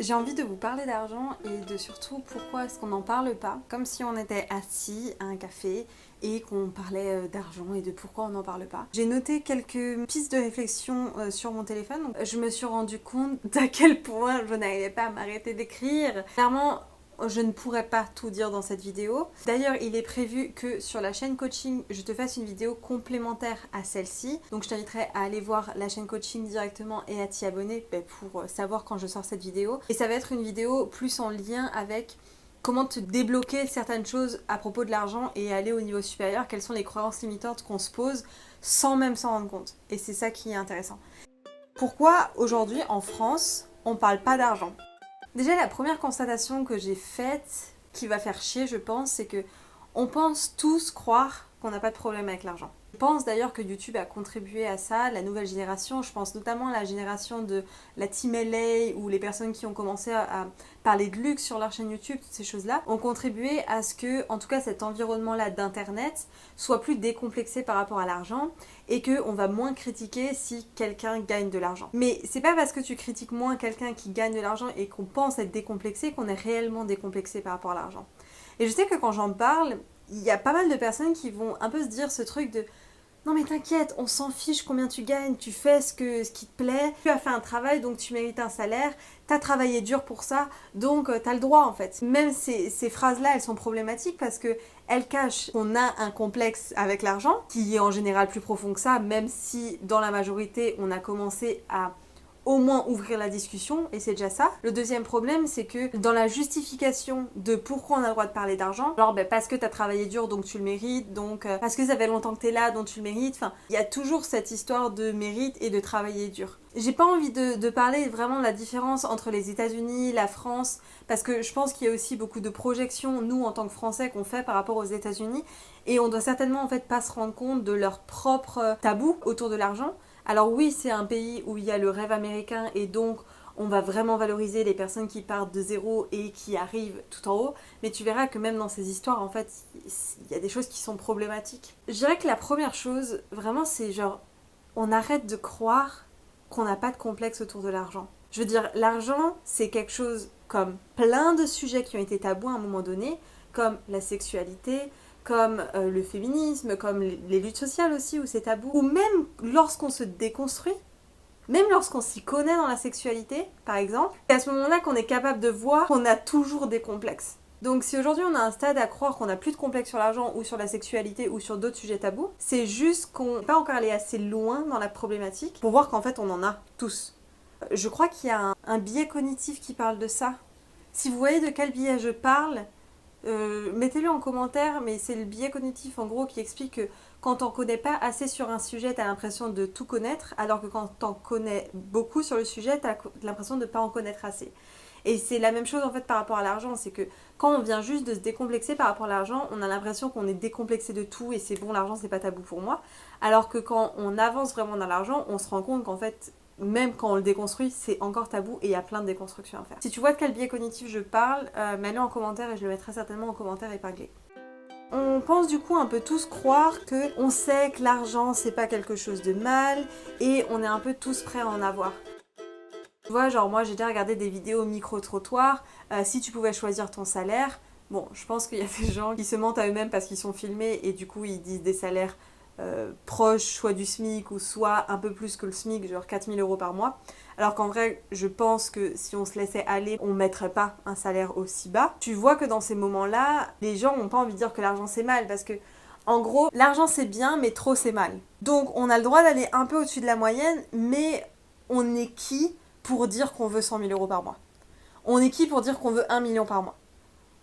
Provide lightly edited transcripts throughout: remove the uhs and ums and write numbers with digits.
J'ai envie de vous parler d'argent et de surtout pourquoi est-ce qu'on n'en parle pas, comme si on était assis à un café et qu'on parlait d'argent et de pourquoi on n'en parle pas. J'ai noté quelques pistes de réflexion sur mon téléphone, donc je me suis rendu compte d'à quel point je n'arrivais pas à m'arrêter d'écrire. Clairement, je ne pourrais pas tout dire dans cette vidéo. D'ailleurs, il est prévu que sur la chaîne coaching, je te fasse une vidéo complémentaire à celle-ci. Donc je t'inviterai à aller voir la chaîne coaching directement et à t'y abonner pour savoir quand je sors cette vidéo. Et ça va être une vidéo plus en lien avec comment te débloquer certaines choses à propos de l'argent et aller au niveau supérieur, quelles sont les croyances limitantes qu'on se pose sans même s'en rendre compte. Et c'est ça qui est intéressant. Pourquoi aujourd'hui en France, on parle pas d'argent ? Déjà, la première constatation que j'ai faite, qui va faire chier, je pense, c'est que on pense tous croire qu'on n'a pas de problème avec l'argent. Je pense d'ailleurs que YouTube a contribué à ça, la nouvelle génération, je pense notamment à la génération de la Team LA ou les personnes qui ont commencé à parler de luxe sur leur chaîne YouTube, toutes ces choses-là, ont contribué à ce que, en tout cas cet environnement-là d'internet, soit plus décomplexé par rapport à l'argent et qu'on va moins critiquer si quelqu'un gagne de l'argent. Mais c'est pas parce que tu critiques moins quelqu'un qui gagne de l'argent et qu'on pense être décomplexé qu'on est réellement décomplexé par rapport à l'argent. Et je sais que quand j'en parle, il y a pas mal de personnes qui vont un peu se dire ce truc de non mais t'inquiète, on s'en fiche combien tu gagnes, tu fais ce qui te plaît, tu as fait un travail donc tu mérites un salaire, t'as travaillé dur pour ça, donc t'as le droit en fait. Même ces phrases-là, elles sont problématiques parce que elles cachent qu'on a un complexe avec l'argent, qui est en général plus profond que ça, même si dans la majorité on a commencé à au moins ouvrir la discussion, et c'est déjà ça. Le deuxième problème, c'est que dans la justification de pourquoi on a le droit de parler d'argent, genre parce que t'as travaillé dur donc tu le mérites, donc parce que ça fait longtemps que t'es là donc tu le mérites, enfin, il y a toujours cette histoire de mérite et de travailler dur. J'ai pas envie de parler vraiment de la différence entre les États-Unis, la France, parce que je pense qu'il y a aussi beaucoup de projections, nous en tant que Français, qu'on fait par rapport aux États-Unis, et on doit certainement en fait pas se rendre compte de leur propre tabou autour de l'argent. Alors oui, c'est un pays où il y a le rêve américain et donc on va vraiment valoriser les personnes qui partent de zéro et qui arrivent tout en haut, mais tu verras que même dans ces histoires, en fait, il y a des choses qui sont problématiques. Je dirais que la première chose, vraiment, c'est genre, on arrête de croire qu'on n'a pas de complexe autour de l'argent. Je veux dire, l'argent, c'est quelque chose comme plein de sujets qui ont été tabous à un moment donné, comme la sexualité, comme le féminisme, comme les luttes sociales aussi où c'est tabou, ou même lorsqu'on se déconstruit, même lorsqu'on s'y connaît dans la sexualité, par exemple, c'est à ce moment-là qu'on est capable de voir qu'on a toujours des complexes. Donc si aujourd'hui on a un stade à croire qu'on n'a plus de complexe sur l'argent ou sur la sexualité ou sur d'autres sujets tabous, c'est juste qu'on n'est pas encore allé assez loin dans la problématique pour voir qu'en fait on en a tous. Je crois qu'il y a un biais cognitif qui parle de ça. Si vous voyez de quel biais je parle, mettez-le en commentaire, mais c'est le biais cognitif en gros qui explique que quand t'en connais pas assez sur un sujet, t'as l'impression de tout connaître, alors que quand t'en connais beaucoup sur le sujet, t'as l'impression de ne pas en connaître assez. Et c'est la même chose en fait par rapport à l'argent, c'est que quand on vient juste de se décomplexer par rapport à l'argent, on a l'impression qu'on est décomplexé de tout et c'est bon, l'argent c'est pas tabou pour moi. Alors que quand on avance vraiment dans l'argent, on se rend compte qu'en fait, même quand on le déconstruit, c'est encore tabou et il y a plein de déconstructions à faire. Si tu vois de quel biais cognitif je parle, mets-le en commentaire et je le mettrai certainement en commentaire épinglé. On pense du coup un peu tous croire que on sait que l'argent c'est pas quelque chose de mal et on est un peu tous prêts à en avoir. Tu vois, genre moi j'ai déjà regardé des vidéos micro-trottoirs, si tu pouvais choisir ton salaire, bon je pense qu'il y a des gens qui se mentent à eux-mêmes parce qu'ils sont filmés et du coup ils disent des salaires proches soit du SMIC ou soit un peu plus que le SMIC, genre 4000 € par mois. Alors qu'en vrai, je pense que si on se laissait aller, on mettrait pas un salaire aussi bas. Tu vois que dans ces moments-là, les gens n'ont pas envie de dire que l'argent c'est mal parce que, en gros, l'argent c'est bien, mais trop c'est mal. Donc on a le droit d'aller un peu au-dessus de la moyenne, mais on est qui pour dire qu'on veut 100 000 € par mois? On est qui pour dire qu'on veut 1 million par mois?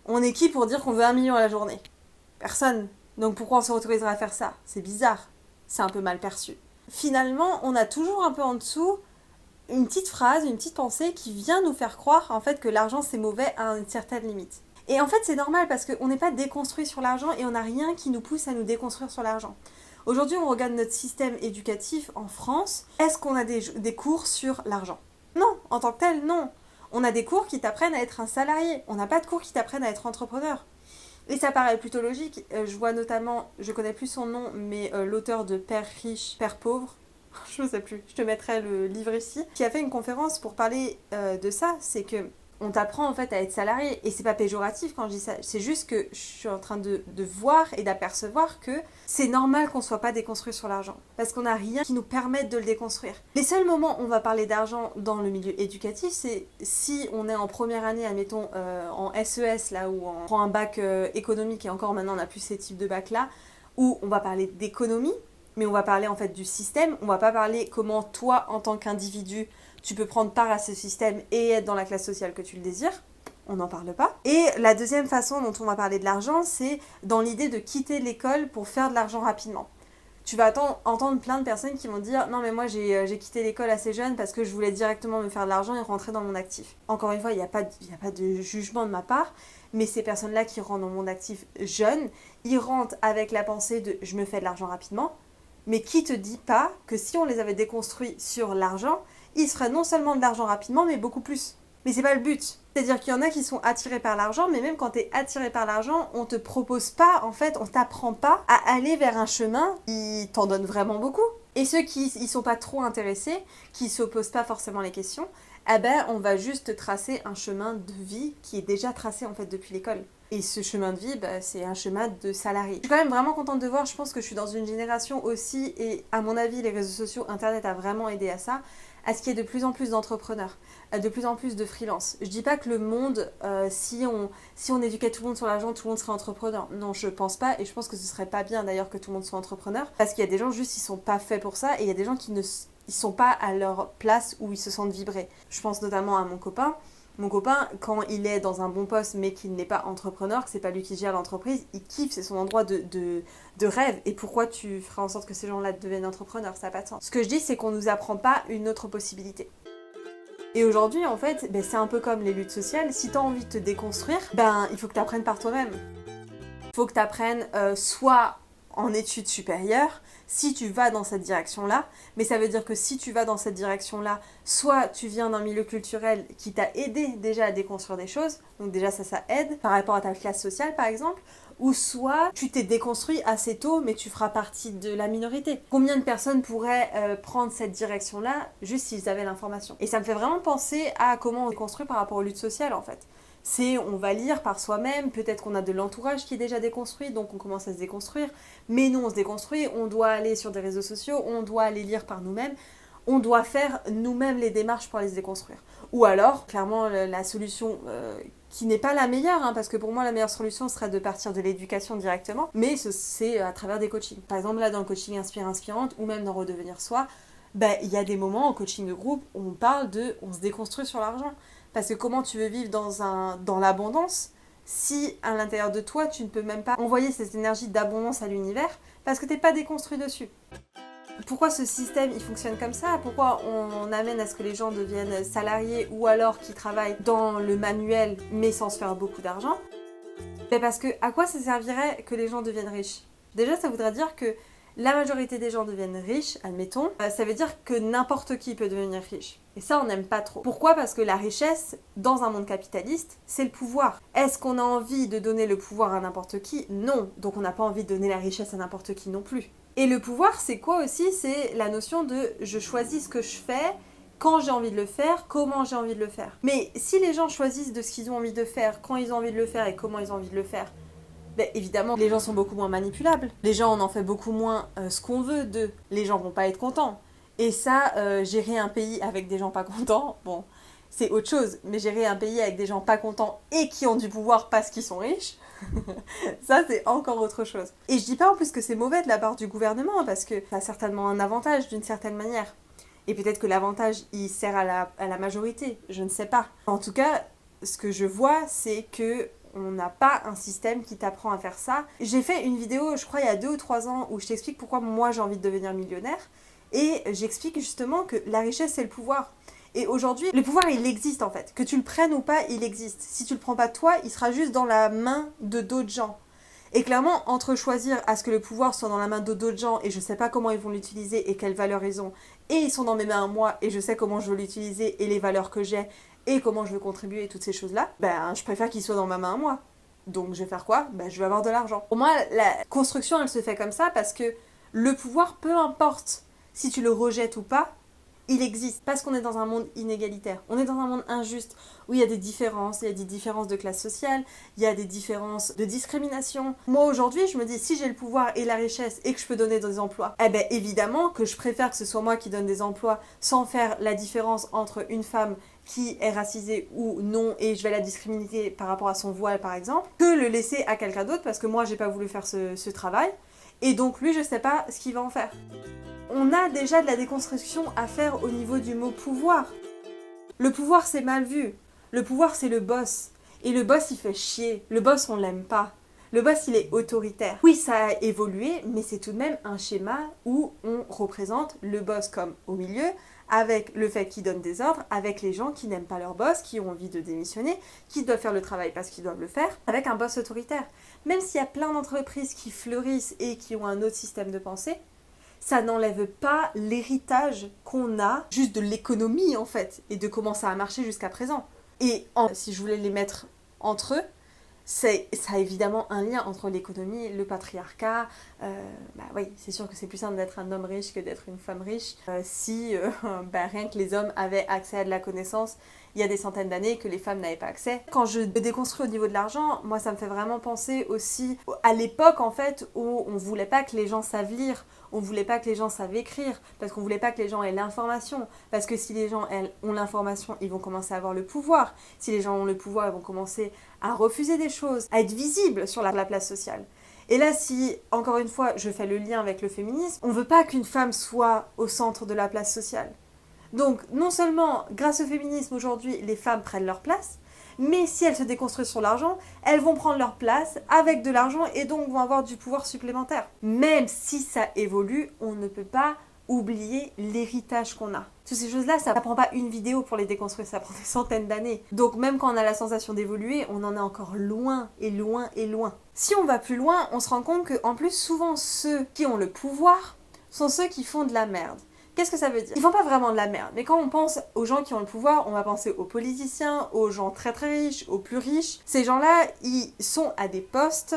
On est qui pour dire qu'on veut 1 million à la journée? Personne. Donc pourquoi on s'autoriserait à faire ça? C'est bizarre. C'est un peu mal perçu. Finalement, on a toujours un peu en dessous une petite phrase, une petite pensée qui vient nous faire croire en fait que l'argent c'est mauvais à une certaine limite. Et en fait c'est normal parce qu'on n'est pas déconstruit sur l'argent et on n'a rien qui nous pousse à nous déconstruire sur l'argent. Aujourd'hui on regarde notre système éducatif en France. Est-ce qu'on a des cours sur l'argent? Non, en tant que tel, non. On a des cours qui t'apprennent à être un salarié. On n'a pas de cours qui t'apprennent à être entrepreneur. Et ça paraît plutôt logique. Je vois notamment, je connais plus son nom, mais l'auteur de Père riche, Père pauvre, je ne sais plus, je te mettrai le livre ici, qui a fait une conférence pour parler de ça. C'est que On t'apprend en fait à être salarié. Et c'est pas péjoratif quand je dis ça. C'est juste que je suis en train de voir et d'apercevoir que c'est normal qu'on soit pas déconstruit sur l'argent. Parce qu'on n'a rien qui nous permette de le déconstruire. Les seuls moments où on va parler d'argent dans le milieu éducatif, c'est si on est en première année, admettons, en SES, là, où on prend un bac économique, et encore maintenant on n'a plus ces types de bacs là, où on va parler d'économie, mais on va parler en fait du système. On va pas parler comment toi, en tant qu'individu, tu peux prendre part à ce système et être dans la classe sociale que tu le désires. On n'en parle pas. Et la deuxième façon dont on va parler de l'argent, c'est dans l'idée de quitter l'école pour faire de l'argent rapidement. Tu vas entendre plein de personnes qui vont dire « Non mais moi j'ai quitté l'école assez jeune parce que je voulais directement me faire de l'argent et rentrer dans mon actif. » Encore une fois, il n'y a pas de jugement de ma part, mais ces personnes-là qui rentrent dans mon actif jeune, ils rentrent avec la pensée de « Je me fais de l'argent rapidement », mais qui te dit pas que si on les avait déconstruits sur l'argent, ils se feraient non seulement de l'argent rapidement, mais beaucoup plus. Mais c'est pas le but. C'est-à-dire qu'il y en a qui sont attirés par l'argent, mais même quand t'es attiré par l'argent, on te propose pas, en fait, on t'apprend pas à aller vers un chemin qui t'en donne vraiment beaucoup. Et ceux qui y sont pas trop intéressés, qui se posent pas forcément les questions, eh ben on va juste tracer un chemin de vie qui est déjà tracé en fait depuis l'école. Et ce chemin de vie, c'est un chemin de salarié. Je suis quand même vraiment contente de voir, je pense que je suis dans une génération aussi, et à mon avis les réseaux sociaux, internet a vraiment aidé à ça, à ce qu'il y ait de plus en plus d'entrepreneurs, de plus en plus de freelance. Je dis pas que le monde, si on éduquait tout le monde sur l'argent, tout le monde serait entrepreneur. Non, je pense pas, et je pense que ce serait pas bien d'ailleurs que tout le monde soit entrepreneur, parce qu'il y a des gens juste, ils sont pas faits pour ça, et il y a des gens qui ne sont pas à leur place où ils se sentent vibrer. Je pense notamment à mon copain. Mon copain, quand il est dans un bon poste mais qu'il n'est pas entrepreneur, que c'est pas lui qui gère l'entreprise, il kiffe, c'est son endroit de rêve. Et pourquoi tu feras en sorte que ces gens-là deviennent entrepreneurs? Ça n'a pas de sens. Ce que je dis, c'est qu'on nous apprend pas une autre possibilité. Et aujourd'hui, en fait, c'est un peu comme les luttes sociales. Si tu as envie de te déconstruire, il faut que tu apprennes par toi-même. Il faut que tu apprennes soit en études supérieures, si tu vas dans cette direction-là, mais ça veut dire que si tu vas dans cette direction-là, soit tu viens d'un milieu culturel qui t'a aidé déjà à déconstruire des choses, donc déjà ça aide par rapport à ta classe sociale par exemple, ou soit tu t'es déconstruit assez tôt mais tu feras partie de la minorité. Combien de personnes pourraient prendre cette direction-là juste s'ils avaient l'information? Et ça me fait vraiment penser à comment on déconstruit par rapport aux luttes sociales en fait. On va lire par soi-même, peut-être qu'on a de l'entourage qui est déjà déconstruit, donc on commence à se déconstruire, mais nous on se déconstruit, on doit aller sur des réseaux sociaux, on doit aller lire par nous-mêmes, on doit faire nous-mêmes les démarches pour aller se déconstruire. Ou alors, clairement, la solution qui n'est pas la meilleure, parce que pour moi la meilleure solution serait de partir de l'éducation directement, mais c'est à travers des coachings. Par exemple là dans le coaching Inspire-Inspirante, ou même dans Redevenir Soi, il y a des moments en coaching de groupe où on se déconstruit sur l'argent. Parce que comment tu veux vivre dans l'abondance si à l'intérieur de toi, tu ne peux même pas envoyer cette énergie d'abondance à l'univers parce que tu n'es pas déconstruit dessus. Pourquoi ce système il fonctionne comme ça? Pourquoi on amène à ce que les gens deviennent salariés ou alors qu'ils travaillent dans le manuel mais sans se faire beaucoup d'argent? Parce que à quoi ça servirait que les gens deviennent riches? Déjà, ça voudrait dire que la majorité des gens deviennent riches, admettons, ça veut dire que n'importe qui peut devenir riche. Et ça, on n'aime pas trop. Pourquoi? Parce que la richesse, dans un monde capitaliste, c'est le pouvoir. Est-ce qu'on a envie de donner le pouvoir à n'importe qui? Non. Donc on n'a pas envie de donner la richesse à n'importe qui non plus. Et le pouvoir, c'est quoi aussi? C'est la notion de je choisis ce que je fais, quand j'ai envie de le faire, comment j'ai envie de le faire. Mais si les gens choisissent de ce qu'ils ont envie de faire, quand ils ont envie de le faire et comment ils ont envie de le faire, évidemment, les gens sont beaucoup moins manipulables. Les gens, on en fait beaucoup moins ce qu'on veut d'eux. Les gens vont pas être contents. Et ça, gérer un pays avec des gens pas contents, bon, c'est autre chose. Mais gérer un pays avec des gens pas contents et qui ont du pouvoir parce qu'ils sont riches, ça, c'est encore autre chose. Et je dis pas en plus que c'est mauvais de la part du gouvernement, parce que ça a certainement un avantage d'une certaine manière. Et peut-être que l'avantage, il sert à la majorité, je ne sais pas. En tout cas, ce que je vois, c'est que on n'a pas un système qui t'apprend à faire ça. J'ai fait une vidéo, je crois, il y a 2 ou 3 ans, où je t'explique pourquoi moi j'ai envie de devenir millionnaire. Et j'explique justement que la richesse, c'est le pouvoir. Et aujourd'hui, le pouvoir, il existe en fait. Que tu le prennes ou pas, il existe. Si tu le prends pas toi, il sera juste dans la main de d'autres gens. Et clairement, entre choisir à ce que le pouvoir soit dans la main de d'autres gens, et je sais pas comment ils vont l'utiliser et quelle valeur ils ont, et ils sont dans mes mains à moi, et je sais comment je veux l'utiliser, et les valeurs que j'ai, et comment je veux contribuer, et toutes ces choses-là, je préfère qu'ils soient dans ma main à moi. Donc je vais faire quoi? Je vais avoir de l'argent. Pour moi, la construction, elle se fait comme ça, parce que le pouvoir, peu importe si tu le rejettes ou pas, Il existe parce qu'on est dans un monde inégalitaire. On est dans un monde injuste où il y a des différences, il y a des différences de classe sociale, il y a des différences de discrimination. Moi aujourd'hui, je me dis si j'ai le pouvoir et la richesse et que je peux donner des emplois, eh bien évidemment que je préfère que ce soit moi qui donne des emplois sans faire la différence entre une femme qui est racisée ou non et je vais la discriminer par rapport à son voile par exemple, que le laisser à quelqu'un d'autre parce que moi j'ai pas voulu faire ce travail et donc lui je sais pas ce qu'il va en faire. On a déjà de la déconstruction à faire au niveau du mot pouvoir. Le pouvoir c'est mal vu. Le pouvoir c'est le boss. Et le boss il fait chier. Le boss on l'aime pas. Le boss il est autoritaire. Oui ça a évolué mais c'est tout de même un schéma où on représente le boss comme au milieu avec le fait qu'il donne des ordres, avec les gens qui n'aiment pas leur boss, qui ont envie de démissionner, qui doivent faire le travail parce qu'ils doivent le faire, avec un boss autoritaire. Même s'il y a plein d'entreprises qui fleurissent et qui ont un autre système de pensée, ça n'enlève pas l'héritage qu'on a juste de l'économie en fait et de comment ça a marché jusqu'à présent. Et si je voulais les mettre entre eux, ça a évidemment un lien entre l'économie, le patriarcat. Oui, c'est sûr que c'est plus simple d'être un homme riche que d'être une femme riche. Rien que les hommes avaient accès à de la connaissance il y a des centaines d'années que les femmes n'avaient pas accès. Quand je déconstruis au niveau de l'argent, moi ça me fait vraiment penser aussi à l'époque en fait où on voulait pas que les gens savent lire, on voulait pas que les gens savent écrire, parce qu'on voulait pas que les gens aient l'information, parce que si les gens ont l'information, ils vont commencer à avoir le pouvoir. Si les gens ont le pouvoir, ils vont commencer à refuser des choses, à être visibles sur la place sociale. Et là, si, encore une fois, je fais le lien avec le féminisme, on veut pas qu'une femme soit au centre de la place sociale. Donc, non seulement, grâce au féminisme, aujourd'hui, les femmes prennent leur place, mais si elles se déconstruisent sur l'argent, elles vont prendre leur place avec de l'argent et donc vont avoir du pouvoir supplémentaire. Même si ça évolue, on ne peut pas oublier l'héritage qu'on a. Toutes ces choses-là, ça ne prend pas une vidéo pour les déconstruire, ça prend des centaines d'années. Donc même quand on a la sensation d'évoluer, on en est encore loin et loin et loin. Si on va plus loin, on se rend compte qu'en plus, souvent ceux qui ont le pouvoir sont ceux qui font de la merde. Qu'est-ce que ça veut dire? Ils font pas vraiment de la merde, mais quand on pense aux gens qui ont le pouvoir, on va penser aux politiciens, aux gens très très riches, aux plus riches. Ces gens-là, ils sont à des postes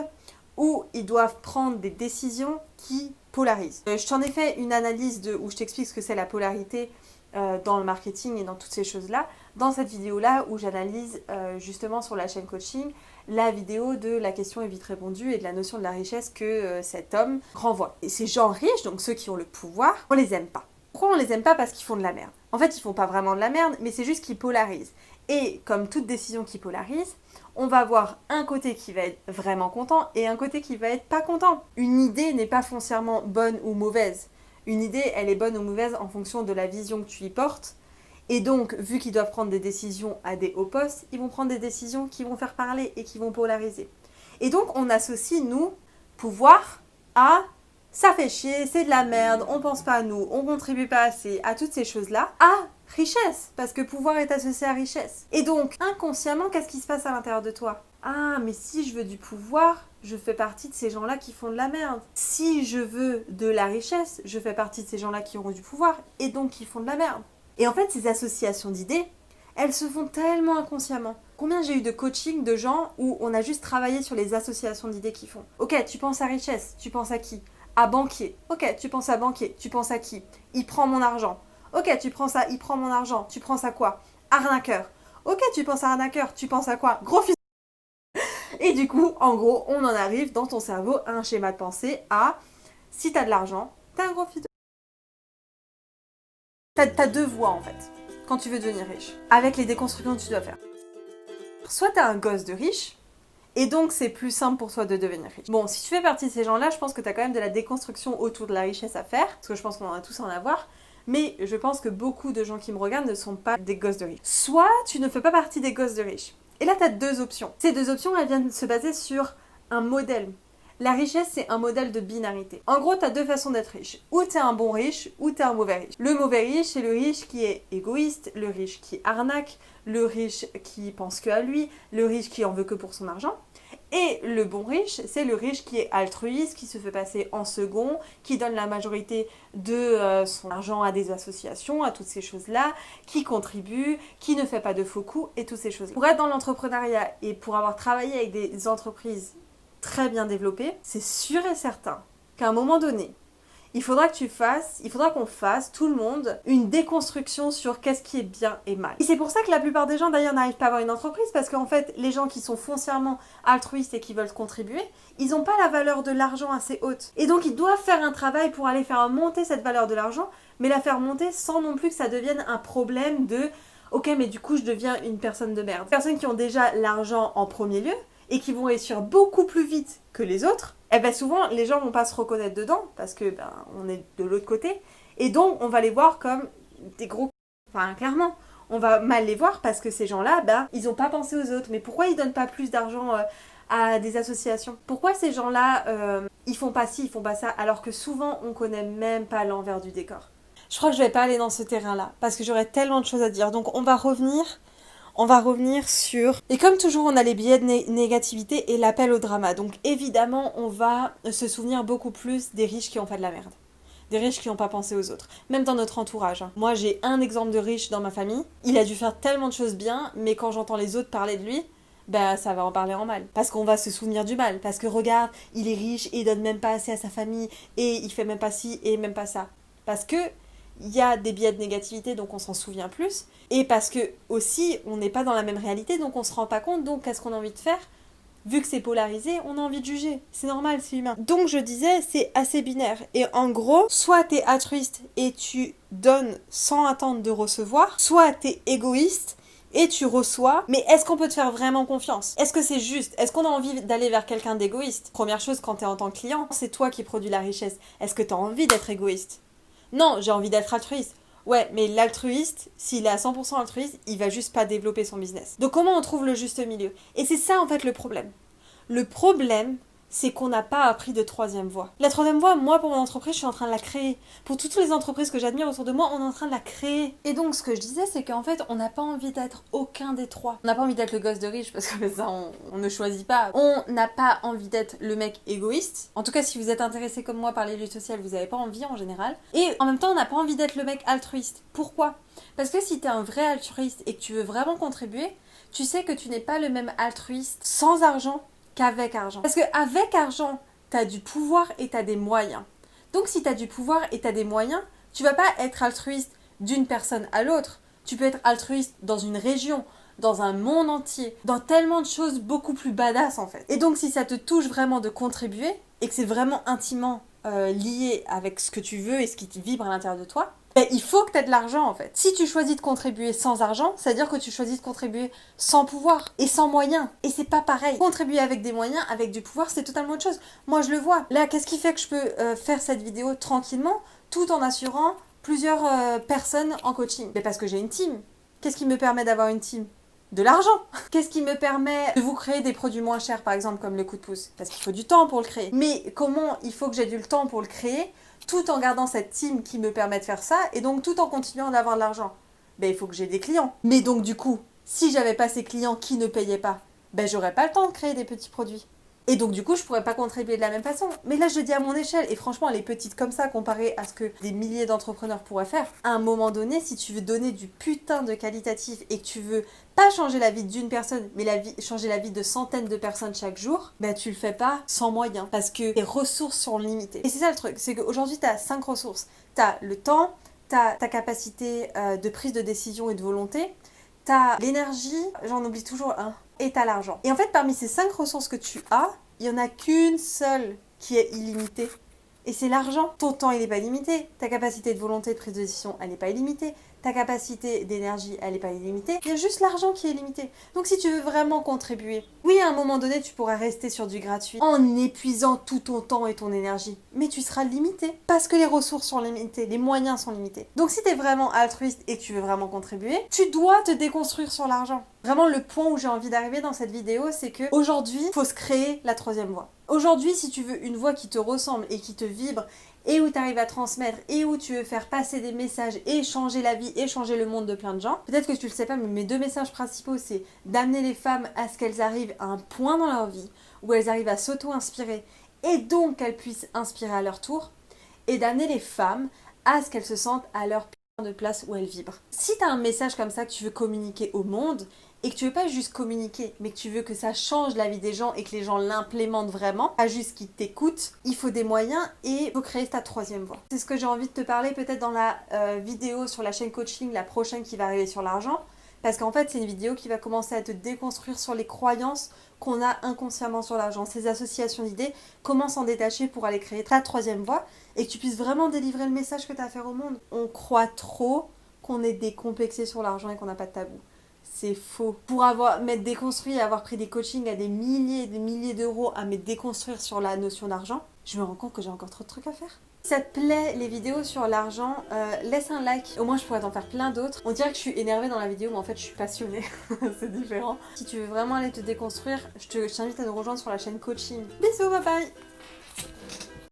où ils doivent prendre des décisions qui polarisent. Je t'en ai fait une analyse où je t'explique ce que c'est la polarité dans le marketing et dans toutes ces choses-là, dans cette vidéo-là où j'analyse justement sur la chaîne coaching la vidéo de la question est vite répondue et de la notion de la richesse que cet homme renvoie. Et ces gens riches, donc ceux qui ont le pouvoir, on les aime pas. Pourquoi on les aime pas? Parce qu'ils font de la merde. En fait, ils font pas vraiment de la merde, mais c'est juste qu'ils polarisent. Et comme toute décision qui polarise, on va avoir un côté qui va être vraiment content et un côté qui va être pas content. Une idée n'est pas foncièrement bonne ou mauvaise. Une idée, elle est bonne ou mauvaise en fonction de la vision que tu y portes. Et donc, vu qu'ils doivent prendre des décisions à des hauts postes, ils vont prendre des décisions qui vont faire parler et qui vont polariser. Et donc, on associe, nous, pouvoir à ça fait chier, c'est de la merde, on pense pas à nous, on contribue pas assez, à toutes ces choses-là, à richesse, parce que pouvoir est associé à richesse. Et donc, inconsciemment, qu'est-ce qui se passe à l'intérieur de toi? Ah, mais si je veux du pouvoir, je fais partie de ces gens-là qui font de la merde. Si je veux de la richesse, je fais partie de ces gens-là qui auront du pouvoir, et donc qui font de la merde. Et en fait, ces associations d'idées, elles se font tellement inconsciemment. Combien j'ai eu de coaching de gens où on a juste travaillé sur les associations d'idées qu'ils font? Ok, tu penses à richesse, tu penses à qui? À banquier. Ok, tu penses à banquier, tu penses à qui? Il prend mon argent. Ok, tu prends ça, il prend mon argent, tu penses à quoi? Arnaqueur. Ok, tu penses à arnaqueur, tu penses à quoi? Gros fils. Et du coup, en gros, on en arrive dans ton cerveau à un schéma de pensée à si t'as de l'argent, t'es un gros fils de... T'as deux voies en fait, quand tu veux devenir riche, avec les déconstructions que tu dois faire. Soit t'es un gosse de riche, et donc c'est plus simple pour toi de devenir riche. Bon, si tu fais partie de ces gens-là, je pense que t'as quand même de la déconstruction autour de la richesse à faire, parce que je pense qu'on en a tous à en avoir, mais je pense que beaucoup de gens qui me regardent ne sont pas des gosses de riches. Soit tu ne fais pas partie des gosses de riches. Et là, t'as deux options. Ces deux options, elles viennent se baser sur un modèle. La richesse, c'est un modèle de binarité. En gros, t'as deux façons d'être riche. Ou t'es un bon riche, ou t'es un mauvais riche. Le mauvais riche, c'est le riche qui est égoïste, le riche qui arnaque, le riche qui pense que à lui, le riche qui en veut que pour son argent. Et le bon riche, c'est le riche qui est altruiste, qui se fait passer en second, qui donne la majorité de son argent à des associations, à toutes ces choses-là, qui contribue, qui ne fait pas de faux coups et toutes ces choses-là. Pour être dans l'entrepreneuriat et pour avoir travaillé avec des entreprises très bien développées, c'est sûr et certain qu'à un moment donné, il faudra qu'on fasse, tout le monde, une déconstruction sur qu'est-ce qui est bien et mal. Et c'est pour ça que la plupart des gens d'ailleurs n'arrivent pas à avoir une entreprise, parce qu'en fait, les gens qui sont foncièrement altruistes et qui veulent contribuer, ils n'ont pas la valeur de l'argent assez haute. Et donc ils doivent faire un travail pour aller faire monter cette valeur de l'argent, mais la faire monter sans non plus que ça devienne un problème de « Ok, mais du coup, je deviens une personne de merde ». Les personnes qui ont déjà l'argent en premier lieu, et qui vont réussir beaucoup plus vite que les autres, eh ben souvent les gens vont pas se reconnaître dedans parce que on est de l'autre côté et donc on va les voir comme des gros, enfin clairement on va mal les voir parce que ces gens-là ils ont pas pensé aux autres. Mais pourquoi ils donnent pas plus d'argent à des associations? Pourquoi ces gens-là ils font pas ci, ils font pas ça, alors que souvent on connaît même pas l'envers du décor? Je crois que je vais pas aller dans ce terrain-là parce que j'aurais tellement de choses à dire. Donc on va revenir sur... Et comme toujours, on a les biais de négativité et l'appel au drama. Donc évidemment, on va se souvenir beaucoup plus des riches qui ont fait de la merde. Des riches qui n'ont pas pensé aux autres. Même dans notre entourage. Moi, j'ai un exemple de riche dans ma famille. Il a dû faire tellement de choses bien, mais quand j'entends les autres parler de lui, ça va en parler en mal. Parce qu'on va se souvenir du mal. Parce que regarde, il est riche et il donne même pas assez à sa famille. Et il fait même pas ci et même pas ça. Parce que... il y a des biais de négativité, donc on s'en souvient plus. Et parce que aussi, on n'est pas dans la même réalité, donc on se rend pas compte. Donc qu'est-ce qu'on a envie de faire? Vu que c'est polarisé, on a envie de juger. C'est normal, c'est humain. Donc je disais, c'est assez binaire. Et en gros, soit t'es altruiste et tu donnes sans attendre de recevoir, soit t'es égoïste et tu reçois, mais est-ce qu'on peut te faire vraiment confiance? Est-ce que c'est juste? Est-ce qu'on a envie d'aller vers quelqu'un d'égoïste? Première chose, quand t'es en tant que client, c'est toi qui produis la richesse. Est-ce que t'as envie d'être égoïste? Non, j'ai envie d'être altruiste. Ouais, mais l'altruiste, s'il est à 100% altruiste, il va juste pas développer son business. Donc comment on trouve le juste milieu? Et c'est ça en fait le problème. Le problème, c'est qu'on n'a pas appris de troisième voie. La troisième voie, moi pour mon entreprise, je suis en train de la créer. Pour toutes les entreprises que j'admire autour de moi, on est en train de la créer. Et donc ce que je disais, c'est qu'en fait, on n'a pas envie d'être aucun des trois. On n'a pas envie d'être le gosse de riche, parce que ça, on ne choisit pas. On n'a pas envie d'être le mec égoïste. En tout cas, si vous êtes intéressé comme moi par les luttes sociales, vous n'avez pas envie en général. Et en même temps, on n'a pas envie d'être le mec altruiste. Pourquoi? Parce que si t'es un vrai altruiste et que tu veux vraiment contribuer, tu sais que tu n'es pas le même altruiste sans argent qu'avec argent. Parce qu'avec argent, t'as du pouvoir et t'as des moyens. Donc si t'as du pouvoir et t'as des moyens, tu vas pas être altruiste d'une personne à l'autre. Tu peux être altruiste dans une région, dans un monde entier, dans tellement de choses beaucoup plus badass en fait. Et donc si ça te touche vraiment de contribuer, et que c'est vraiment intimement lié avec ce que tu veux et ce qui te vibre à l'intérieur de toi, il faut que tu aies de l'argent en fait. Si tu choisis de contribuer sans argent, ça veut dire que tu choisis de contribuer sans pouvoir et sans moyens. Et c'est pas pareil. Contribuer avec des moyens, avec du pouvoir, c'est totalement autre chose. Moi je le vois. Là, qu'est-ce qui fait que je peux faire cette vidéo tranquillement tout en assurant plusieurs personnes en coaching? Parce que j'ai une team. Qu'est-ce qui me permet d'avoir une team? De l'argent. Qu'est-ce qui me permet de vous créer des produits moins chers, par exemple, comme le coup de pouce? Parce qu'il faut du temps pour le créer. Mais comment il faut que j'ai du temps pour le créer, tout en gardant cette team qui me permet de faire ça, et donc tout en continuant d'avoir de l'argent? Il faut que j'ai des clients. Mais donc du coup, si j'avais pas ces clients qui ne payaient pas, j'aurais pas le temps de créer des petits produits. Et donc du coup, je pourrais pas contribuer de la même façon. Mais là, je dis à mon échelle, et franchement, elle est petite comme ça comparée à ce que des milliers d'entrepreneurs pourraient faire. À un moment donné, si tu veux donner du putain de qualitatif et que tu veux pas changer la vie d'une personne, mais changer la vie de centaines de personnes chaque jour, tu le fais pas sans moyens. Parce que tes ressources sont limitées. Et c'est ça le truc, c'est qu'aujourd'hui, t'as 5 ressources. T'as le temps, t'as ta capacité de prise de décision et de volonté, t'as l'énergie, j'en oublie toujours un, et t'as l'argent. Et en fait, parmi ces 5 ressources que tu as, il n'y en a qu'une seule qui est illimitée. Et c'est l'argent. Ton temps, il n'est pas limité. Ta capacité de volonté de prise de décision, elle n'est pas illimitée. Ta capacité d'énergie, elle n'est pas illimitée. Il y a juste l'argent qui est limité. Donc si tu veux vraiment contribuer, oui, à un moment donné, tu pourras rester sur du gratuit en épuisant tout ton temps et ton énergie. Mais tu seras limité. Parce que les ressources sont limitées, les moyens sont limités. Donc si tu es vraiment altruiste et que tu veux vraiment contribuer, tu dois te déconstruire sur l'argent. Vraiment, le point où j'ai envie d'arriver dans cette vidéo, c'est que aujourd'hui, il faut se créer la troisième voie. Aujourd'hui, si tu veux une voie qui te ressemble et qui te vibre, et où tu arrives à transmettre, et où tu veux faire passer des messages, et changer la vie, et changer le monde de plein de gens, peut-être que tu le sais pas, mais mes 2 messages principaux, c'est d'amener les femmes à ce qu'elles arrivent à un point dans leur vie, où elles arrivent à s'auto-inspirer, et donc qu'elles puissent inspirer à leur tour, et d'amener les femmes à ce qu'elles se sentent à leur putain de place où elles vibrent. Si tu as un message comme ça que tu veux communiquer au monde, et que tu veux pas juste communiquer, mais que tu veux que ça change la vie des gens et que les gens l'implémentent vraiment, pas juste qu'ils t'écoutent, il faut des moyens et il faut créer ta troisième voie. C'est ce que j'ai envie de te parler peut-être dans la vidéo sur la chaîne coaching, la prochaine qui va arriver sur l'argent, parce qu'en fait c'est une vidéo qui va commencer à te déconstruire sur les croyances qu'on a inconsciemment sur l'argent, ces associations d'idées, comment s'en détacher pour aller créer ta troisième voie et que tu puisses vraiment délivrer le message que tu as à faire au monde. On croit trop qu'on est décomplexé sur l'argent et qu'on n'a pas de tabou. C'est faux. Pour m'être déconstruit et avoir pris des coachings à des milliers d'euros à me déconstruire sur la notion d'argent, je me rends compte que j'ai encore trop de trucs à faire. Si ça te plaît les vidéos sur l'argent, laisse un like. Au moins je pourrais t'en faire plein d'autres. On dirait que je suis énervée dans la vidéo, mais en fait je suis passionnée. C'est différent. Si tu veux vraiment aller te déconstruire, je t'invite à nous rejoindre sur la chaîne coaching. Bisous, bye bye.